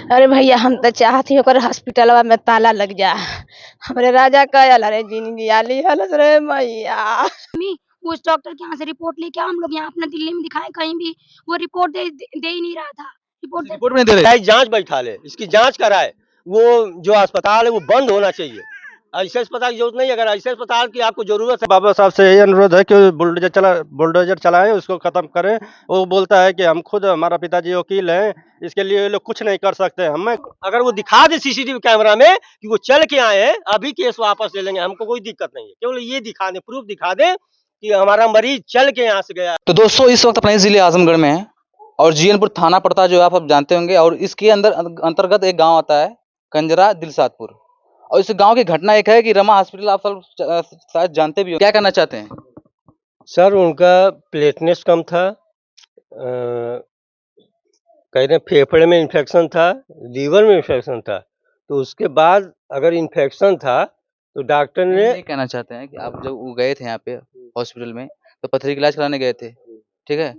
अरे भैया हम तो चाहती ओकर हॉस्पिटलवा में ताला लग जा। हमरे राजा कहल अरे जिंदगी आली हलस रे मैया। मम्मी, उस डॉक्टर के यहाँ से रिपोर्ट लेके आओ, हम लोग यहाँ अपना दिल्ली में दिखाएं कहीं भी। वो रिपोर्ट दे ही नहीं रहा था। रिपोर्ट में दे रहे जांच बैठा ले, इसकी जांच कराए। वो जो अस्पताल है वो बंद होना चाहिए। ऐसे अस्पताल की जरूरत नहीं है। अगर ऐसे अस्पताल की आपको जरूरत है, बाबा साहब से यही अनुरोध है कि बुलडोजर चलाएं, उसको खत्म करें। वो बोलता है कि हम खुद, हमारा पिताजी वकील हैं, इसके लिए ये लोग कुछ नहीं कर सकते। हमें अगर वो दिखा दे सीसीटीवी कैमरा में कि वो चल के आए हैं, अभी केस वापस ले लेंगे, हमको कोई दिक्कत नहीं है। केवल ये दिखा दे, प्रूफ दिखा दे कि हमारा मरीज चल के यहाँ से गया। तो दोस्तों, इस वक्त अपने जिले आजमगढ़ में है और जीएनपुर थाना पड़ता है, जो आप जानते होंगे। और इसके अंतर्गत एक गांव आता है, कंजरा दिलसादपुर। और इस गांव की घटना एक है कि रमा हॉस्पिटल, आप सब शायद जानते भी हो। क्या कहना चाहते हैं सर? उनका प्लेटनेस कम था, कह रहे फेफड़े में इन्फेक्शन था, लीवर में इन्फेक्शन था। तो उसके बाद अगर इन्फेक्शन था तो डॉक्टर ने ये कहना चाहते हैं कि आप जब वो गए थे यहाँ पे हॉस्पिटल में, तो पथरी का इलाज कराने गए थे, ठीक है?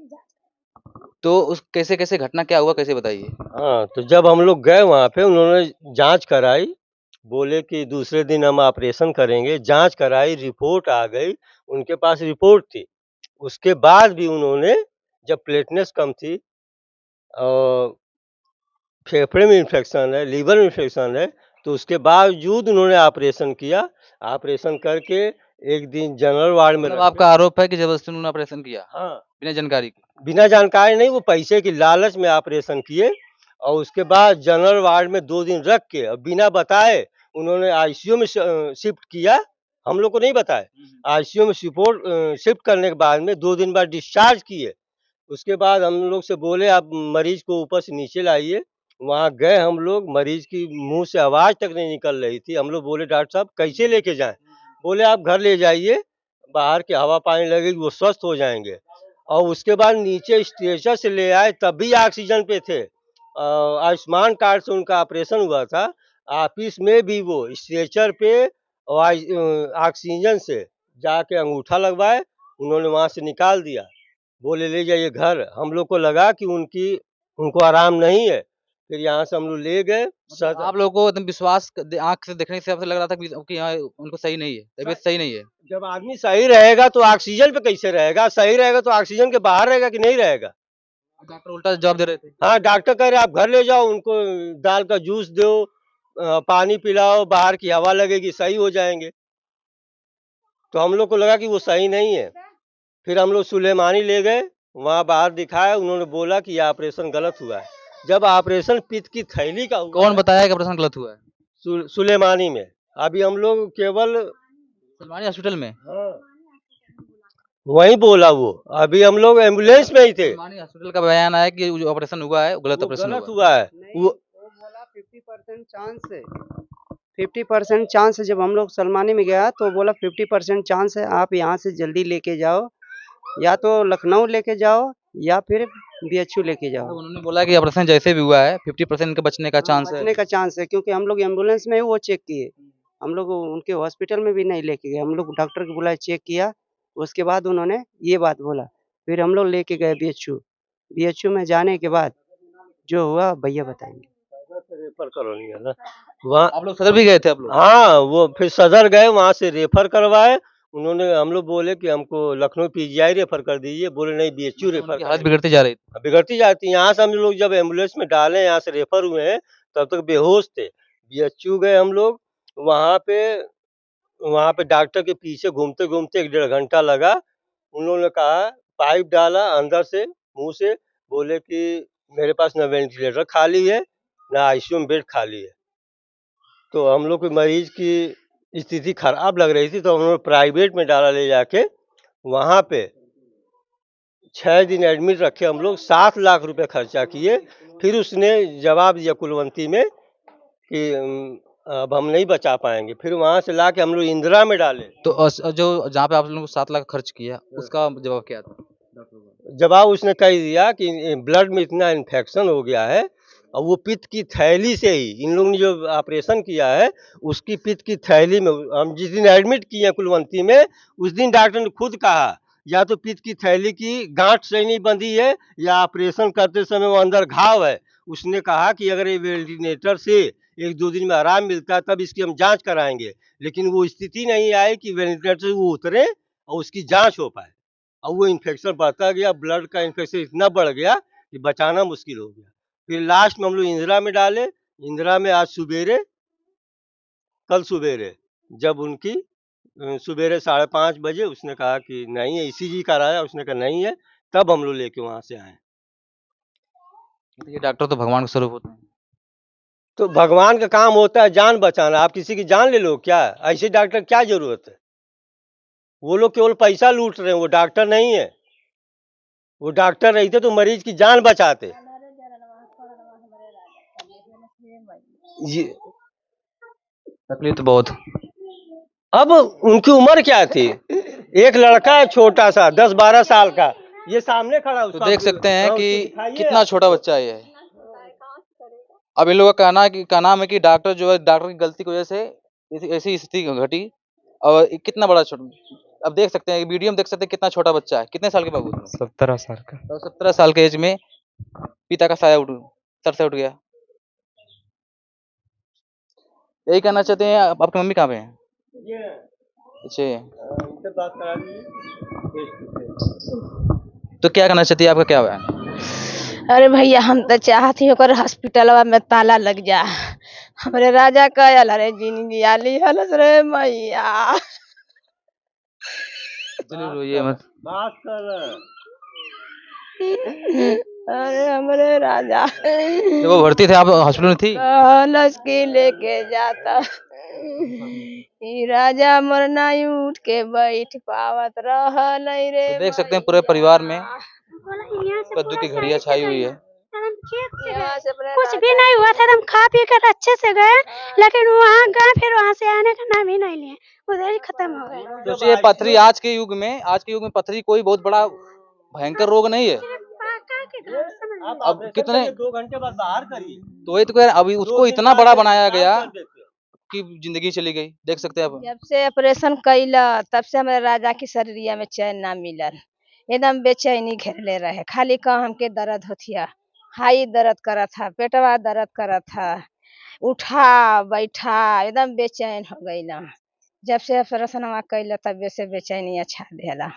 तो उस कैसे कैसे घटना क्या हुआ, कैसे बताइए। हाँ, तो जब हम लोग गए वहाँ पे, उन्होंने जांच कराई, बोले कि दूसरे दिन हम ऑपरेशन करेंगे। जांच कराई, रिपोर्ट आ गई, उनके पास रिपोर्ट थी। उसके बाद भी उन्होंने, जब प्लेटनेस कम थी और फेफड़े में इन्फेक्शन है, लीवर में इन्फेक्शन है, तो उसके बावजूद उन्होंने ऑपरेशन किया। ऑपरेशन करके एक दिन जनरल वार्ड में मतलब आपका आरोप है कि जबरदस्ती उन्होंने ऑपरेशन किया हाँ, बिना जानकारी के? बिना जानकारी नहीं, वो पैसे की लालच में ऑपरेशन किए। और उसके बाद जनरल वार्ड में 2 दिन रख के और बिना बताए उन्होंने आईसीयू में शिफ्ट किया। हम लोग को नहीं बताया। आईसीयू में शिफ्ट करने के बाद में 2 दिन बाद डिस्चार्ज किए। उसके बाद हम लोग से बोले आप मरीज को ऊपर से नीचे लाइए। वहाँ गए हम लोग, मरीज की मुंह से आवाज तक नहीं निकल रही थी। हम लोग बोले डॉक्टर साहब कैसे लेके जाएं? बोले आप घर ले जाइए, बाहर की हवा पानी लगेगी, वो स्वस्थ हो जाएंगे। और उसके बाद नीचे स्ट्रेचर से ले आए, तब भी ऑक्सीजन पे थे। आयुष्मान कार्ड से उनका ऑपरेशन हुआ था। ऑफिस में भी वो स्ट्रेचर पे और ऑक्सीजन से जाके अंगूठा लगवाए, उन्होंने वहाँ से निकाल दिया। बोले ले जाइए घर। हम लोग को लगा कि उनको आराम नहीं है। फिर यहाँ से हम लोग ले गए। मतलब आप लोगों को एकदम विश्वास, आंख से देखने से आपसे लग रहा था कि हाँ, उनको सही नहीं है, तबीयत सही नहीं है। जब आदमी सही रहेगा तो ऑक्सीजन पे कैसे रहेगा? सही रहेगा तो ऑक्सीजन के बाहर रहेगा कि नहीं रहेगा? डॉक्टर उल्टा जवाब दे रहे थे। हाँ, डॉक्टर कह रहे आप घर ले जाओ, उनको दाल का जूस दो, पानी पिलाओ, बाहर की हवा लगेगी, सही हो जाएंगे। तो हम लोग को लगा कि वो सही नहीं है। फिर हम लोग सुलेमानी ले गए, वहाँ बाहर दिखाया। उन्होंने बोला कि यह ऑपरेशन गलत हुआ है। जब ऑपरेशन पित्त की थैली का हुआ कौन बताया कि ऑपरेशन गलत हुआ है? सुलेमानी में। अभी हम लोग केवल सलमानी हॉस्पिटल में? वहीं बोला वो। अभी हम लोग एम्बुलेंस में ही थे। सलमानी हॉस्पिटल का बयान आया कि जो ऑपरेशन हुआ है वो गलत ऑपरेशन हुआ है। वो बोला 50% चांस है। 50% चांस है। जब हम लोग सलमानी में गया तो बोला 50% चांस है, आप यहाँ से जल्दी लेके जाओ, या तो लखनऊ लेके जाओ या फिर बीएचयू लेके जाओ। तो उन्होंने बोला कि ऑपरेशन जैसे भी हुआ है 50% के बचने का चांस है। बचने का चांस है, क्योंकि हम लोग एम्बुलेंस में ही वो चेक किए। हम लोग उनके हॉस्पिटल में भी नहीं लेके गए, हम लोग डॉक्टर को बुलाए, चेक किया। उसके बाद उन्होंने ये बात बोला। फिर हम लोग लेके गए बीएचयू। बीएचयू में जाने के बाद जो हुआ भैया बताएंगे। रेफर कॉलोनी है ना, वहाँ आप लोग सदर भी गए थे आप लोग? हाँ, वो फिर सदर गए, वहाँ से रेफर करवाए। उन्होंने, हम लोग बोले कि हमको लखनऊ पीजीआई रेफर कर दीजिए। बोले नहीं, बीएचयू रेफर उनकी हालत बिगड़ती जा रही थी। बिगड़ती जाती है। यहाँ से हम लोग जब एम्बुलेंस में डाले, यहाँ से रेफर हुए हैं, तब तक बेहोश थे। बीएचयू गए हम लोग, वहाँ पे डॉक्टर के पीछे घूमते घूमते 1 डेढ़ घंटा लगा। उन्होंने कहा, पाइप डाला अंदर से मुंह से, बोले कि मेरे पास न वेंटिलेटर खाली है, ना आईसीयू में बेड खाली है। तो हम लोग के मरीज की स्थिति खराब लग रही थी, तो हम लोग प्राइवेट में डाला ले जाके। वहाँ पे 6 दिन एडमिट रखे हम लोग, 7 लाख रुपए खर्चा किए। फिर उसने जवाब दिया कुलवंती में कि अब हम नहीं बचा पाएंगे। फिर वहाँ से ला के हम लोग इंदिरा में डाले। तो जो जहाँ पे आप लोगों को 7 लाख खर्च किया, उसका जवाब क्या था? जवाब उसने कह दिया कि ब्लड में इतना इन्फेक्शन हो गया है, और वो पित्त की थैली से ही, इन लोगों ने जो ऑपरेशन किया है उसकी पित्त की थैली में, हम जिस दिन एडमिट किए हैं कुलवंती में, उस दिन डॉक्टर ने खुद कहा या तो पित्त की थैली की गांठ सही नहीं बंधी है, या ऑपरेशन करते समय वो अंदर घाव है, उसने कहा कि अगर ये वेंटिलेटर से 1-2 दिन में आराम मिलता है तब इसकी हम जाँच कराएँगे। लेकिन वो स्थिति नहीं आई कि वेंटिलेटर से वो उतरे और उसकी जाँच हो पाए। और वो इन्फेक्शन बढ़ता गया, ब्लड का इन्फेक्शन इतना बढ़ गया कि बचाना मुश्किल हो गया। फिर लास्ट में हम लोग इंदिरा में डाले। इंदिरा में आज कल सवेरे जब उनकी सवेरे 5:30 बजे उसने कहा कि नहीं है, ईसीजी कराया, उसने कहा नहीं है, तब हम लोग लेके वहाँ से आए। ये डॉक्टर तो भगवान के स्वरूप होते हैं। तो भगवान का काम होता है जान बचाना, आप किसी की जान ले लो क्या? ऐसे डॉक्टर क्या ज़रूरत है? वो लोग केवल पैसा लूट रहे हैं, वो डॉक्टर नहीं है। वो डॉक्टर रहते तो मरीज की जान बचाते। ये तकलीफ तो बहुत। अब उनकी उम्र क्या थी? एक लड़का है छोटा सा 10-12 साल का, ये सामने खड़ा है तो उसका देख सकते हैं हाँ, कि उसको दिखाइए कितना आप। छोटा बच्चा है ये। अब इन लोगों का कहना है कि डॉक्टर जो है, डॉक्टर की गलती की वजह से ऐसी स्थिति घटी। और ये कितना बड़ा अब देख सकते हैं, वीडियो में देख सकते हैं कितना छोटा बच्चा है। कितने साल के बाबू? 17 साल का। तो 17 साल के एज में पिता का साया सर से उठ गया। यही कहना चाहते हैं। आपकी मम्मी कहाँ पे है? अच्छा, इनसे बात करा दीजिए। तो क्या कहना चाहती है? आपका क्या हुआ है? अरे भैया हम तो चाहती होकर हॉस्पिटलवा में ताला लग जा। हमरे राजा कहल रे जिंदगी आली हलस रे मैया। चलिए रोइए मत। बात कर। अरे हमरे राजा जब वो भर्ती थे आप हॉस्पिटल में थी? कहलस की लेके जाता। ई राजा मोर नाई उठ के बैठ पावत रहल रे। तो देख सकते हैं पूरे परिवार में यहाँ से कद्दू की पूरा घड़ियां सही से छाई हुई गए। है। हम ठीक से यहाँ गए। से अपने कुछ भी राजा नहीं हुआ था, हम खा पी कर अच्छे से गए, लेकिन वहाँ गए फिर वहाँ से आने का नाम ही नहीं लिए, उधर ही खत्म हो गए। सोचिए पथरी आज के युग में पथरी कोई बहुत बड़ा भयंकर रोग नहीं है। पाका के घर समझ लो। अब कितने 2 घंटे बाद बाहर करिए। तो वही तो कह रहे हैं, अभी उसको इतना बड़ा बनाया गया कि जिंदगी चली गई। देख सकते हैं आप। जब से ऑपरेशन कैला तब से हमारे राजा की शरीरिया में चैन ना मिलल। एकदम बेचैनी घेरले रहे, खाली कहाँ हमके दर्द होतिया, हाई दर्द करत था, पेटवा दर्द करत था, उठा बैठा एकदम बेचैन हो गईला। जब से ऑपरेशन कैला तब से बेचैनी अच्छा देला।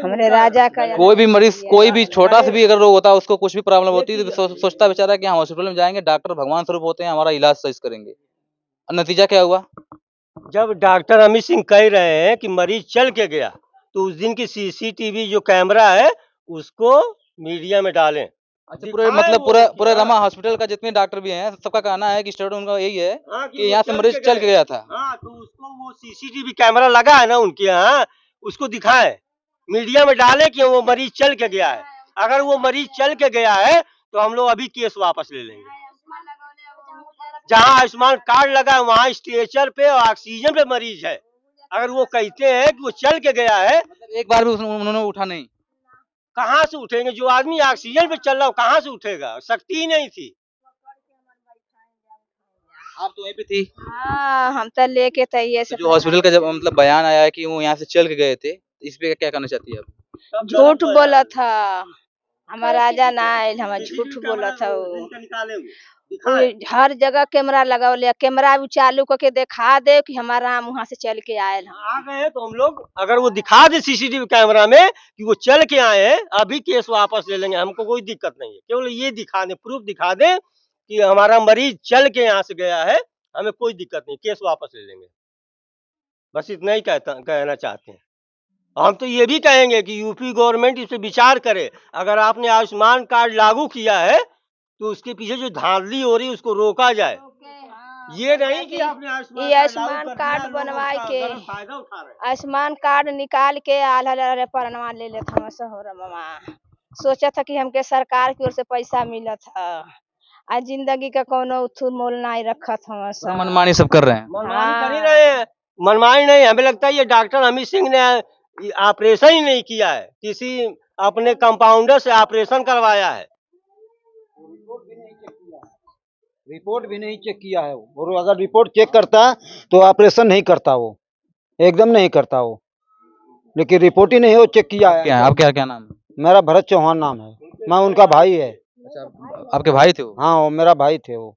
हमरे राजा का कोई भी मरीज, कोई भी छोटा सा भी अगर रोग होता है, उसको कुछ भी प्रॉब्लम होती है तो सोचता बेचारा कि हम हॉस्पिटल में जाएंगे, डॉक्टर भगवान स्वरूप होते हैं, हमारा इलाज सही करेंगे। और नतीजा क्या हुआ? जब डॉक्टर अमित सिंह कह रहे हैं कि मरीज चल के गया, तो उस दिन की सीसीटीवी जो कैमरा है उसको मीडिया में डालें। अच्छा, पूरे दिखाएं मतलब वो पूरे कि पूरे हाँ। रमा हॉस्पिटल का जितने डॉक्टर भी हैं सबका कहना है कि स्टेटमेंट उनका यही है हाँ, कि यहाँ से मरीज चल के गए। गया था। हाँ, तो उसको वो सीसीटीवी कैमरा लगा है ना उनके यहाँ, उसको दिखाएं, मीडिया में डालें कि वो मरीज चल के गया है। अगर वो मरीज चल के गया है तो हम लोग अभी केस वापस ले लेंगे। जहाँ आयुष्मान कार्ड लगा है वहाँ स्ट्रेचर पे और ऑक्सीजन पे मरीज है। अगर वो कहते हैं कि वो चल के गया है, मतलब एक बार भी उन्होंने उठा नहीं। कहाँ से उठेंगे? जो आदमी ऑक्सीजन पे चल रहा हो कहाँ से उठेगा? शक्ति ही नहीं थी। आप तो वहीं पे थी। हाँ हम तो लेके तैये से जो हॉस्पिटल का जब मतलब बयान आया है कि वो यहाँ से चल के गए थे, इस पे क्या कहना चाहती है आप? झूठ बोला था हमारा राजा ना आयल, हमारा झूठ बोला था वो। कोई हर जगह कैमरा लगावले, कैमरा भी चालू करके दिखा दे कि हमारा राम वहाँ से चल के आयल। आ गए हैं तो हम लोग अगर वो दिखा दे सीसीटीवी कैमरा में कि वो चल के आए हैं, अभी केस वापस ले लेंगे, हमको कोई दिक्कत नहीं है। केवल ये दिखा दे, प्रूफ दिखा दे कि हमारा मरीज चल के यहाँ से गया है, हमें कोई दिक्कत नहीं, केस वापस ले लेंगे। बस इतना ही कहना चाहते हैं। हम तो ये भी कहेंगे कि यूपी गवर्नमेंट इस पे विचार करे। अगर आपने आयुष्मान कार्ड लागू किया है तो उसके पीछे जो धांधली हो रही है उसको रोका जाए। ये नहीं कि आपने आयुष्मान कार्ड बनवाए के फायदा उठा रहे हैं। आयुष्मान कार्ड निकाल के आल्हा परनवा ले लेता हम सहोर मामा। सोचा था कि हमके सरकार की ओर से पैसा मिला था, आज जिंदगी का कोनो उथू मोल नहीं रखा था। पूरा मनमानी सब कर रहे हैं। मनमानी कर ही रहे हैं। मनमानी नहीं, हमें लगता है ये डॉक्टर अमित सिंह ने ऑपरेशन ही नहीं किया है, किसी अपने कंपाउंडर से ऑपरेशन करवाया है। रिपोर्ट भी नहीं चेक किया है वो, और अगर रिपोर्ट चेक करता तो ऑपरेशन नहीं करता वो, एकदम नहीं करता वो, लेकिन रिपोर्ट ही नहीं वो चेक किया है। क्या आपका क्या नाम है? मेरा भरत चौहान नाम है, मैं उनका भाई है। अच्छा, आपके भाई थे वो? हाँ वो मेरा भाई थे वो।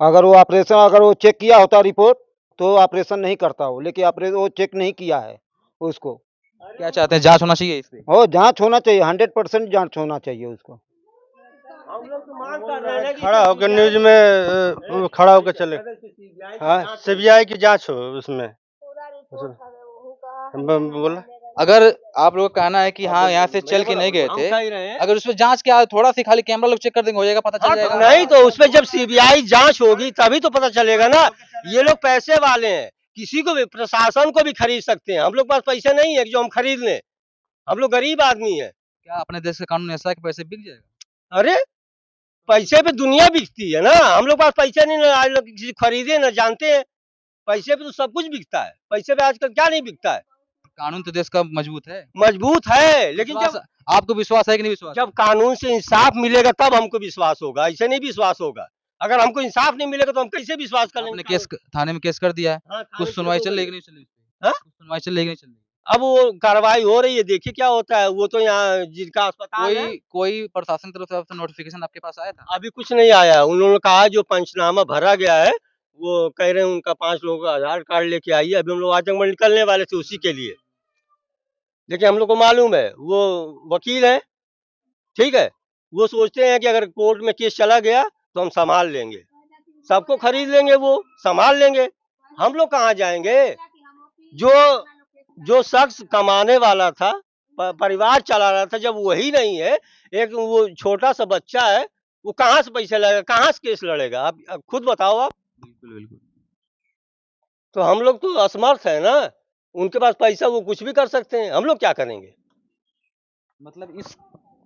अगर वो चेक किया होता रिपोर्ट तो ऑपरेशन नहीं करता वो, लेकिन ऑपरेशन वो चेक नहीं किया है उसको। क्या चाहते हैं, जाँच होना चाहिए इस पे? वो जांच होना चाहिए, 100% जांच होना चाहिए उसको। हम लोग तो मांग कर रहे हैं कि खड़ा होकर न्यूज में खड़ा होकर चले। हाँ, सीबीआई की जांच हो उसमें। बोला अगर आप लोगों का कहना है कि हाँ, यहाँ से चल के नहीं गए हम थे, कह रहे हैं अगर उसमें जाँच क्या थोड़ा सी खाली कैमरा लोग चेक कर देंगे, हो जाएगा, पता चल हाँ, जाएगा। नहीं तो उसमें जब सीबीआई जांच होगी तभी तो पता चलेगा ना। ये लोग पैसे वाले हैं, किसी को भी, प्रशासन को भी खरीद सकते हैं। हम लोग पास पैसे नहीं है कि जो हम खरीद लें। हम लोग गरीब आदमी है। क्या अपने देश का कानून ऐसा है कि पैसे बिक जाएगा? अरे पैसे पे दुनिया बिकती है ना। हम लोग पास पैसे नहीं, ना आज लोग किसी को खरीदे ना जानते हैं। पैसे पे तो सब कुछ बिकता है। पैसे पे आजकल क्या नहीं बिकता है। कानून तो देश का मजबूत है। मजबूत है, लेकिन जब आपको विश्वास है कि नहीं विश्वास? जब कानून से इंसाफ मिलेगा तब हमको विश्वास होगा, ऐसे नहीं विश्वास होगा। अगर हमको इंसाफ नहीं मिलेगा तो हम कैसे विश्वास कर आपने लेंगे। केस थाने में केस कर दिया है, हाँ, कुछ सुनवाई चल रही है कि नहीं चल रही? हाँ? कुछ सुनवाई चल रही है कि नहीं चल रही? अब वो कार्रवाई हो रही है, देखिए क्या होता है। वो तो यहाँ जिनका अस्पताल है, कोई प्रशासन की तरफ से आपसे नोटिफिकेशन आपके पास आया था? अभी कुछ नहीं आया। उन्होंने कहा जो पंचनामा भरा गया है, वो कह रहे हैं उनका 5 लोगों का आधार कार्ड लेके आइए। अभी हम लोग आजमगढ़ निकलने वाले थे उसी के लिए, लेकिन हम लोग को मालूम है वो वकील है, ठीक है। वो सोचते हैं कि अगर कोर्ट में केस चला गया तो हम संभाल लेंगे, सबको खरीद लेंगे, वो संभाल लेंगे। हम लोग कहाँ जाएंगे। जो जो शख्स कमाने वाला था, परिवार चला रहा था, जब वही नहीं है, एक वो छोटा सा बच्चा है, वो कहाँ से पैसे लगेगा, कहाँ से केस लड़ेगा। आप खुद बताओ आप। बिल्कुल, बिल्कुल। तो हम लोग तो असमर्थ है ना। उनके पास पैसा, वो कुछ भी कर सकते हैं, हम लोग क्या करेंगे। मतलब इस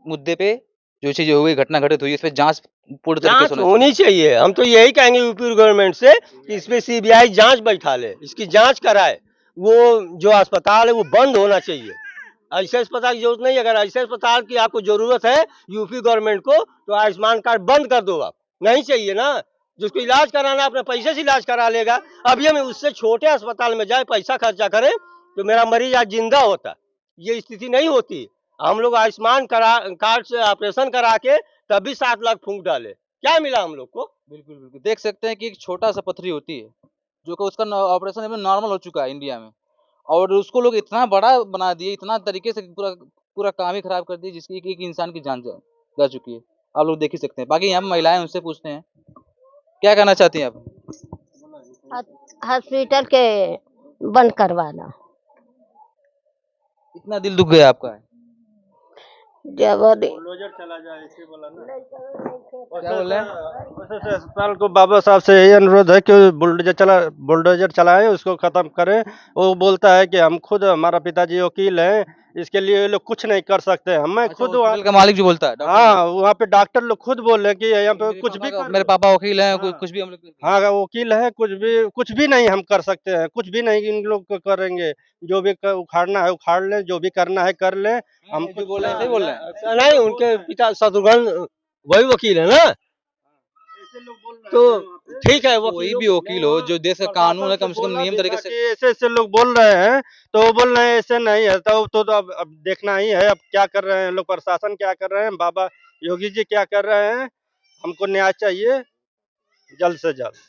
मुद्दे पे जो चीज़ हो गई, घटना घटित हुई, इस पे जाँच पूर्ण तरीके जांच से होनी चाहिए। हम तो यही कहेंगे यूपी गवर्नमेंट से कि इस पे सीबीआई जांच बैठा ले, इसकी जांच कराए। वो जो अस्पताल है वो बंद होना चाहिए। ऐसे अस्पताल की जरूरत नहीं है। अगर ऐसे अस्पताल की आपको जरूरत है यूपी गवर्नमेंट को, तो आयुष्मान कार्ड बंद कर दो आप। नहीं चाहिए ना। जिसको इलाज कराना है अपने पैसे से इलाज करा लेगा। अब ये मैं उससे छोटे अस्पताल में जाए पैसा खर्चा करे तो मेरा मरीज आज जिंदा होता। ये स्थिति नहीं होती। हम लोग आयुष्मान कार्ड से ऑपरेशन करा के तभी 7 लाख फूंक डाले। क्या मिला हम लोग को। बिल्कुल, बिल्कुल। देख सकते हैं कि एक छोटा-सा पथरी होती है, जो कि उसका न ऑपरेशन अभी नॉर्मल हो चुका है इंडिया में, और उसको लोग इतना बड़ा बना दिए, इतना तरीके से पूरा पूरा काम ही खराब कर दिए, जिसकी एक इंसान की जान जा जा चुकी है। आप लोग देख ही सकते हैं। बाकी यहाँ महिलाएँ, उनसे पूछते हैं, क्या कहना चाहती हैं आप? हॉस्पिटल के बंद करवाना। इतना दिल दुख गया आपका? जब बुलडोजर चला जाए ऐसे बोला ना। क्या बोल रहे हैं? अस्पताल को बाबा साहब से यही अनुरोध है कि बुलडोजर चलाएं, उसको खत्म करें। वो बोलता है कि हम खुद, हमारा पिताजी वकील हैं, इसके लिए ये लोग कुछ नहीं कर सकते। मैं अच्छा, खुद वहाँ, हॉस्पिटल का मालिक जो बोलता है, डॉक्टर? हाँ वहाँ पे डॉक्टर लोग खुद बोल रहे हैं कि यहाँ पे कुछ भी मेरे पापा वकील हैं, हाँ। कुछ भी हम लोग। हाँ वकील है, कुछ भी नहीं हम कर सकते हैं, कुछ भी नहीं इन लोग को करेंगे। जो भी उखाड़ना है उखाड़ लें, जो भी करना है कर लें। हम जो बोल रहे हैं सही बोल रहे हैं। ऐसा नहीं, उनके पिता शत्रुघ्न वही वकील है ना। तो ठीक है, कोई भी वकील हो, जो देश का कानून है, कम से कम नियम तरीके से। ऐसे ऐसे लोग बोल रहे हैं, तो वो बोल रहे हैं ऐसे नहीं है, तो अब देखना ही है अब क्या कर रहे हैं लोग, प्रशासन क्या कर रहे हैं, बाबा योगी जी क्या कर रहे हैं। हमको न्याय चाहिए जल्द से जल्द।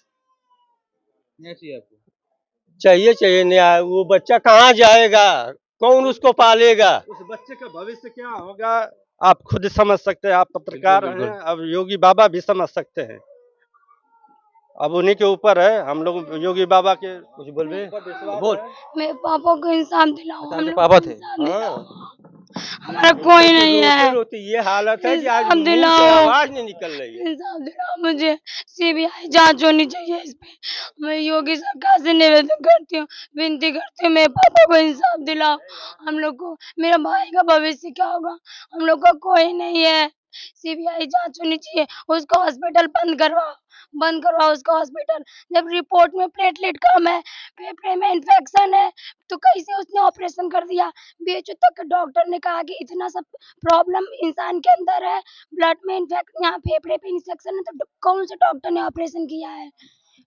नहीं चाहिए आपको? चाहिए न्याय। वो बच्चा कहाँ जाएगा, कौन उसको पालेगा। उस बच्चे का भविष्य क्या होगा आप खुद समझ सकते हैं। आप पत्रकार बिल्कुल, हैं, अब योगी बाबा भी समझ सकते हैं। अब उन्हीं के ऊपर है। हम लोग योगी बाबा के कुछ बोल रहे बोल। मेरे पापा को इंसाफ दिलाओ। अच्छा, हम आपके लोग पापा को थे? इंसाफ दिलाओ। हमारा कोई नहीं है। रोते ये हालत है कि आज इंसाफ मुंह से दिलाओ। आवाज नहीं निकल रही है। इंसाफ दिलाओ मुझे। सीबीआई जांच होनी चाहिए इस पे। मैं योगी सरकार से निवेदन करती हूँ, विनती करती हूँ, मेरे पापा को इंसाफ दिलाओ। हम लोग को, मेरा भाई का भविष्य क्या होगा, हम लोग का कोई नहीं है। सीबीआई जांच होनी चाहिए। उसका हॉस्पिटल बंद करवाओ उसका हॉस्पिटल। जब रिपोर्ट में प्लेटलेट कम है, फेफड़े में इन्फेक्शन है, तो कैसे उसने ऑपरेशन कर दिया। बीएचओ तक डॉक्टर ने कहा कि इतना सब प्रॉब्लम इंसान के अंदर है, ब्लड में इन्फेक्ट, यहाँ फेफड़े पे इन्फेक्शन है, तो कौन से डॉक्टर ने ऑपरेशन किया है।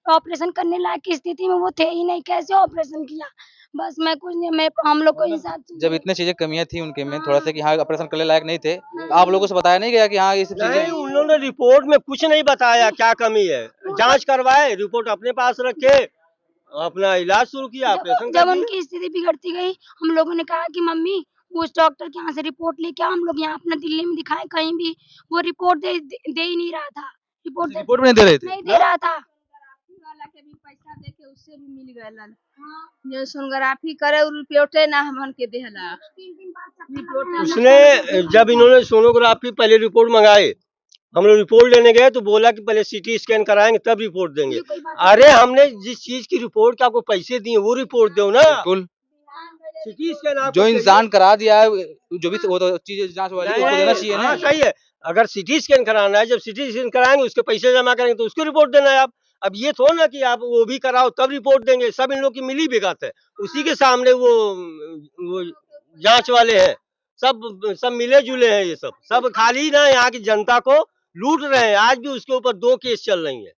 ऑपरेशन करने लायक की स्थिति में वो थे ही नहीं, कैसे ऑपरेशन किया। बस मैं कुछ नहीं, मैं हम लोग को इंसाफ जब चाहिए। इतने चीजें कमियां थी उनके में थोड़ा सा कि हाँ ऑपरेशन करने लायक नहीं थे, तो आप लोगों से बताया नहीं गया कि हाँ ये सब नहीं, चीजें? उन्होंने रिपोर्ट में कुछ नहीं बताया क्या कमी है। जांच करवाए, रिपोर्ट अपने पास रखे, अपना इलाज शुरू किया, ऑपरेशन कर जब दिया। उनकी स्थिति बिगड़ती गई, हम लोगों ने कहा कि मम्मी उस डॉक्टर के यहाँ से रिपोर्ट लेके आओ, हम लोग यहाँ अपना दिल्ली में दिखाएं कहीं भी, वो रिपोर्ट दे ही नहीं रहा था। रिपोर्ट रिपोर्ट भी नहीं दे रहे थे? नहीं दे रहा था। वाला के भी पैसा दे के उससे भी मिल गए जो सोनोग्राफी करे उ रिपोर्टे ना हमन के देहला। उसने जब इन्होंने सोनोग्राफी पहले रिपोर्ट मंगाए, हम लोग रिपोर्ट लेने गए तो बोला कि पहले सीटी स्कैन कराएंगे तब रिपोर्ट देंगे। अरे हमने जिस चीज की रिपोर्ट के आपको पैसे दिए वो रिपोर्ट दो ना। बिल्कुल, सीटी स्कैन आपको जो चाहिए। इंसान करा दिया है जो भी वो तो चीज जांच वाली नहीं, उसको देना चाहिए हाँ, ना। सही है। अगर सीटी स्कैन कराना है, जब सीटी स्कैन कराएंगे उसके पैसे जमा करेंगे तो उसको रिपोर्ट देना है आप। अब ये थोड़ा ना कि आप वो भी कराओ तब रिपोर्ट देंगे। सब इन लोग की मिली भगत है, उसी के सामने वो जांच वाले हैं, सब मिले जुले हैं। ये सब खाली ना यहाँ की जनता को लूट रहे हैं। आज भी उसके ऊपर 2 केस चल रही है,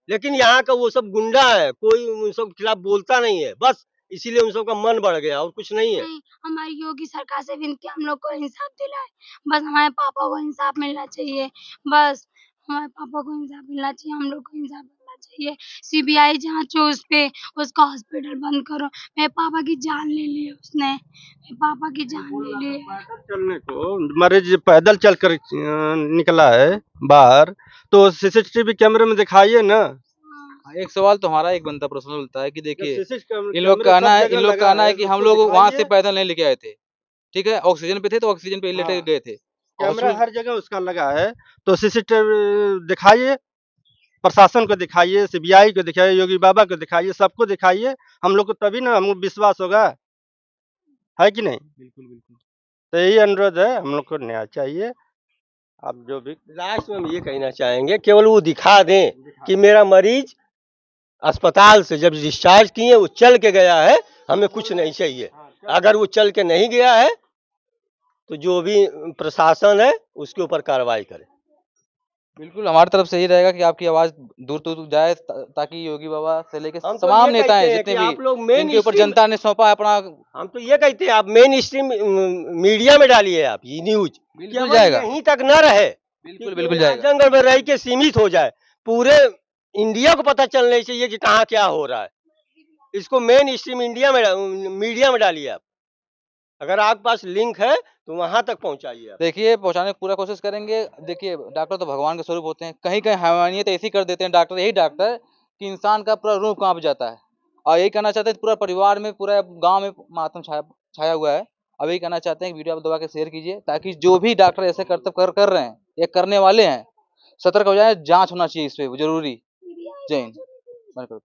लेकिन यहाँ का वो सब गुंडा है, कोई उन सब के खिलाफ बोलता नहीं है। बस इसीलिए उन सब का मन बढ़ गया और कुछ नहीं है। नहीं, हमारी योगी सरकार से विनती है हम लोग को इंसाफ दिलाए। बस हमारे पापा को इंसाफ मिलना चाहिए। बस हमारे पापा को इंसाफ मिलना चाहिए, हम लोग को इंसाफ मिलना चाहिए। सीबीआई जांच हो उस पे, उसका हॉस्पिटल बंद करो। मेरे पापा की जान ले ली उसने, मेरे पापा की जान ले ली। पैदल चलने को मरीज पैदल चल कर निकला है बाहर, तो सीसीटीवी कैमरे में दिखाइए ना। एक सवाल तो हमारा एक बनता प्रश्न बनता है कि देखिए सीसीटीवी इन लोग का कैमरे कहना सब है जगह इन लोग का लगा कहना है है, कि हम उसको लोग वहां से दिखाइए। पैदल नहीं लेके आए थे, ठीक है, ऑक्सीजन पे थे तो ऑक्सीजन पे लेके हाँ। गए थे। कैमरा हॉस्पिटल हर जगह उसका लगा है, तो सीसीटीवी दिखाइए, प्रशासन को दिखाइए, सीबीआई को दिखाइए, योगी बाबा को दिखाइए, सबको दिखाइए। हम लोग को तभी ना हमको विश्वास होगा, है कि नहीं? बिल्कुल बिल्कुल। तो यही अनुरोध है, हम लोग को न्याय चाहिए। आप जो भी लास्ट में हम ये कहना चाहेंगे, केवल वो दिखा दें कि मेरा मरीज अस्पताल से जब डिस्चार्ज किए वो चल के गया है, हमें कुछ नहीं चाहिए। अगर वो चल के नहीं गया है तो जो भी प्रशासन है उसके ऊपर कार्रवाई करे। बिल्कुल हमारी तरफ से यही रहेगा कि आपकी आवाज दूर दूर जाए ताकि योगी बाबा से लेके हम तो तमाम ये नेता हैं कहते हैं जितने कि भी आप लोग मेन जिनके ऊपर स्ट्रीम, जनता ने सौंपा है अपना, हम तो ये कहते हैं आप मेन स्ट्रीम मीडिया में डालिए आप ये न्यूज, बिल्कुल जाएगा। यहीं तक न रहे, बिल्कुल बिल्कुल जाएगा। आजमगढ़ में रह के सीमित हो जाए, पूरे इंडिया को पता चलना चाहिए कि कहाँ क्या हो रहा है। इसको मेन स्ट्रीम इंडिया में मीडिया में डालिए आप। अगर आपके पास लिंक है तो वहां तक पहुंचाइए आप। देखिए पहुंचाने की पूरा कोशिश करेंगे। देखिए डॉक्टर तो भगवान के स्वरूप होते हैं, कहीं कहीं हैवानियत ऐसी कर देते हैं डॉक्टर, यही डॉक्टर कि इंसान का पूरा रूह कांप जाता है। और यही कहना चाहते हैं पूरा परिवार में पूरा गांव में मातम छाया हुआ है। अब यही कहना चाहते हैं कि वीडियो आप दबा के शेयर कीजिए ताकि जो भी डॉक्टर ऐसे कर रहे हैं या करने वाले हैं सतर्क हो जाए। जांच होना चाहिए इस पे जरूरी। जय हिंद।